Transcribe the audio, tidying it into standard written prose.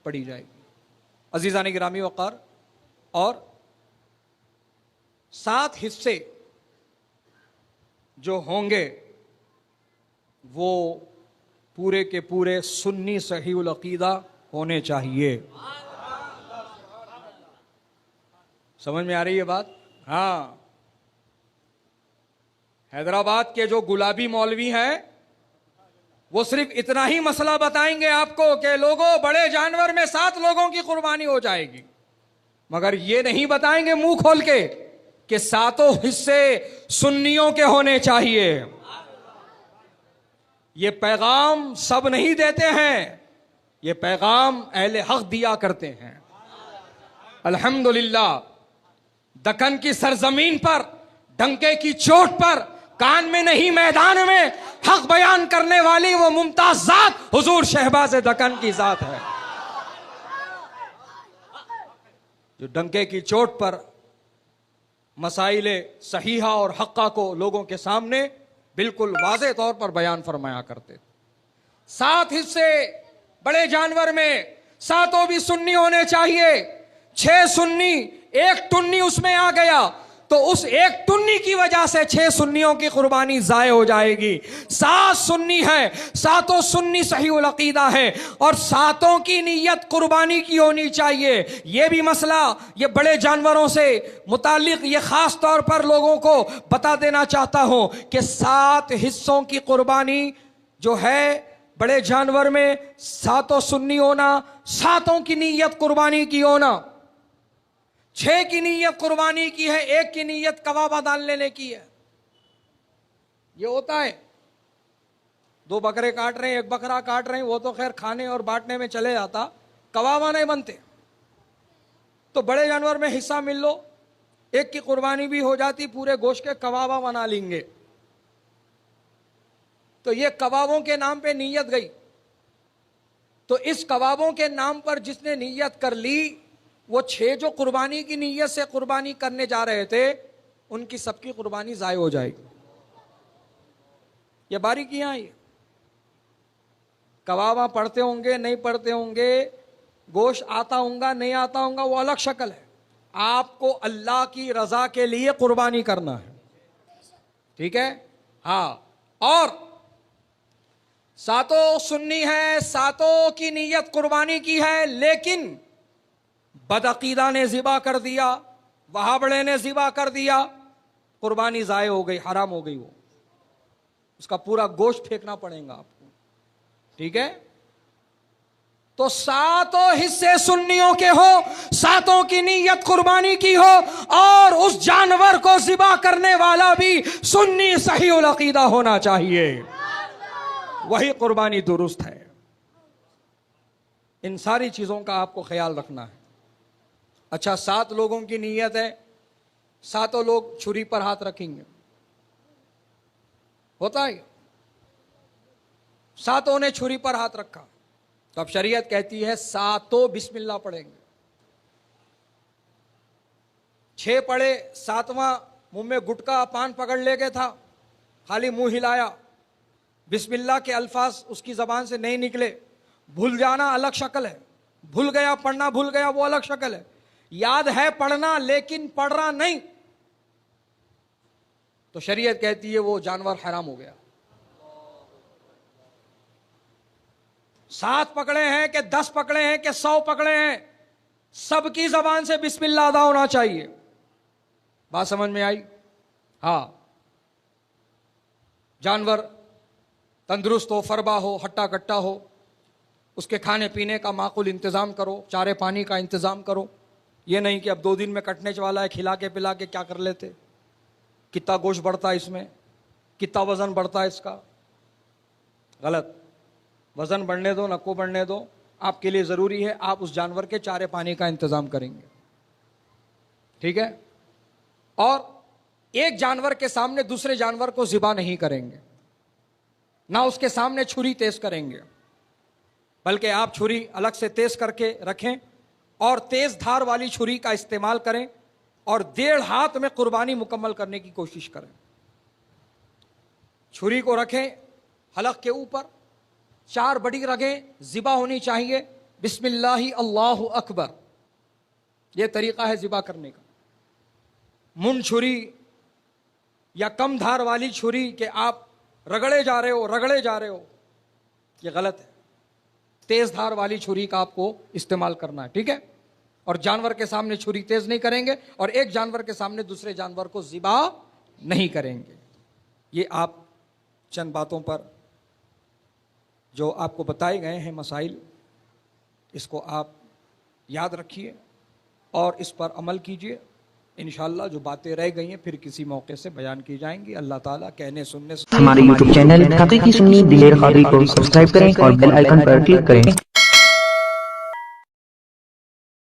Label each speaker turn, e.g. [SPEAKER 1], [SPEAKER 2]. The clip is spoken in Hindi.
[SPEAKER 1] पढ़ी जाएगी। अजीज़ान गिरामी वक़ार, और 7 हिस्से जो होंगे वो पूरे के पूरे सुन्नी सहीहुल अकीदा होने चाहिए। समझ में आ रही है बात? हाँ, हैदराबाद के जो गुलाबी मौलवी हैं वो सिर्फ इतना ही मसला बताएंगे आपको कि लोगों, बड़े जानवर में 7 लोगों की कुर्बानी हो जाएगी, मगर ये नहीं बताएंगे मुंह खोल के कि 7 हिस्से सुन्नियों के होने चाहिए। ये पैगाम सब नहीं देते हैं, ये पैगाम अहले हक दिया करते हैं। अल्हम्दुलिल्लाह, दक्कन की सरजमीन पर डंके की चोट पर, कान में नहीं मैदान में, हक बयान करने वाली वो मुमताज जात हुजूर शहबाज दक्कन की जात है, जो डंके की चोट पर मसाइले सहीहा और हक्का को लोगों के सामने बिल्कुल वाज़े तौर पर बयान फरमाया करते। 7 हिस्से बड़े जानवर में, 7 भी सुन्नी होने चाहिए। 6 सुन्नी, 1 टुन्नी उसमें आ गया तो उस 1 टुन्नी की वजह से 6 सुन्नियों की कुर्बानी जाये हो जाएगी। 7 सुन्नी है, 7 सुन्नी सहीहुल अकीदा है, और 7 की नीयत कुर्बानी की होनी चाहिए। यह भी मसला, ये बड़े जानवरों से मुतालिक ये खास तौर पर लोगों को बता देना चाहता हूं कि 7 हिस्सों की कुर्बानी जो है बड़े जानवर में, 7 सुन्नी होना, 7 की नीयत कुर्बानी की होना। 6 की नीयत कुर्बानी की है, 1 की नीयत कबाबा दान लेने की है। ये होता है, 2 बकरे काट रहे हैं, 1 बकरा काट रहे हैं, वो तो खैर खाने और बांटने में चले जाता, कबाबा नहीं बनते। तो बड़े जानवर में हिस्सा मिल लो, 1 की कुर्बानी भी हो जाती, पूरे गोश्त के कबाबा बना लेंगे। तो ये कबाबों के नाम पे नीयत गई। तो इस कबाबों के नाम पर जिसने नीयत कर ली, वो 6 जो कुर्बानी की नीयत से कुर्बानी करने जा रहे थे, उनकी सबकी कुर्बानी जाय हो जाएगी। ये बारीकियां हैं। कबाबा पढ़ते होंगे, नहीं पढ़ते होंगे, गोश्त आता होगा, नहीं आता होगा, वो अलग शक्ल है। आपको अल्लाह की रजा के लिए कुर्बानी करना है, ठीक है? हाँ, और 7 सुन्नी है, 7 की नीयत कुर्बानी की है, लेकिन बदअकीदा ने ज़िबा कर दिया, वहाबड़े ने ज़िबा कर दिया, कुर्बानी ज़ाय हो गई, हराम हो गई। वो उसका पूरा गोश्त फेंकना पड़ेगा आपको, ठीक है? तो 7 हिस्से सुन्नियों के हो, 7 की नीयत कुर्बानी की हो, और उस जानवर को ज़िबा करने वाला भी सुन्नी सहीहुल अकीदा होना चाहिए, वही कुर्बानी दुरुस्त है। इन सारी चीज़ों का आपको ख्याल रखना है। अच्छा, 7 लोगों की नीयत है, 7 लोग छुरी पर हाथ रखेंगे, होता है? 7 ने छुरी पर हाथ रखा, तो अब शरीयत कहती है 7 बिस्मिल्लाह पढ़ेंगे। 6 पढ़े, 7वां मुंह में गुटका पान पकड़ लेके था, खाली मुंह हिलाया, बिस्मिल्लाह के अल्फाज उसकी जबान से नहीं निकले। भूल जाना अलग शक्ल है, भूल गया, पढ़ना भूल गया, वो अलग शक्ल है। याद है पढ़ना लेकिन पढ़ रहा नहीं, तो शरीयत कहती है वो जानवर हराम हो गया। 7 पकड़े हैं कि 10 पकड़े हैं कि 100 पकड़े हैं, सबकी जबान से बिस्मिल्लाह अदा होना चाहिए। बात समझ में आई? हाँ, जानवर तंदुरुस्त हो, फरबा हो, हट्टा कट्टा हो, उसके खाने पीने का माकूल इंतजाम करो, चारे पानी का इंतजाम करो। ये नहीं कि अब 2 दिन में कटने वाला है, खिला के पिला के क्या कर लेते, कितना गोश्त बढ़ता है इसमें, कितना वजन बढ़ता है इसका। गलत। वजन बढ़ने दो, नको बढ़ने दो, आपके लिए ज़रूरी है आप उस जानवर के चारे पानी का इंतज़ाम करेंगे, ठीक है? और एक जानवर के सामने दूसरे जानवर को ज़िबा नहीं करेंगे, ना उसके सामने छुरी तेज करेंगे, बल्कि आप छुरी अलग से तेज करके रखें और तेज धार वाली छुरी का इस्तेमाल करें और 1.5 हाथ में कुर्बानी मुकम्मल करने की कोशिश करें। छुरी को रखें हलक के ऊपर, 4 बड़ी रगें ज़िबा होनी चाहिए, बिस्मिल्लाहि अल्लाहु अकबर, यह तरीका है ज़िबा करने का। मुन छुरी या कम धार वाली छुरी के आप रगड़े जा रहे हो, यह गलत है। तेज धार वाली छुरी का आपको इस्तेमाल करना है, ठीक है। और जानवर के सामने छुरी तेज नहीं करेंगे और एक जानवर के सामने दूसरे जानवर को ज़िबा नहीं करेंगे। ये आप चंद बातों पर जो आपको बताए गए हैं मसाइल, इसको आप याद रखिए और इस पर अमल कीजिए। इंशाअल्लाह जो बातें रह गई हैं फिर किसी मौके से बयान की जाएंगी। अल्लाह ताला कहने सुनने
[SPEAKER 2] हमारे YouTube चैनल हकीकी सुन्नी दिलेर कादरी को सब्सक्राइब करें और बेल आइकन पर क्लिक करें।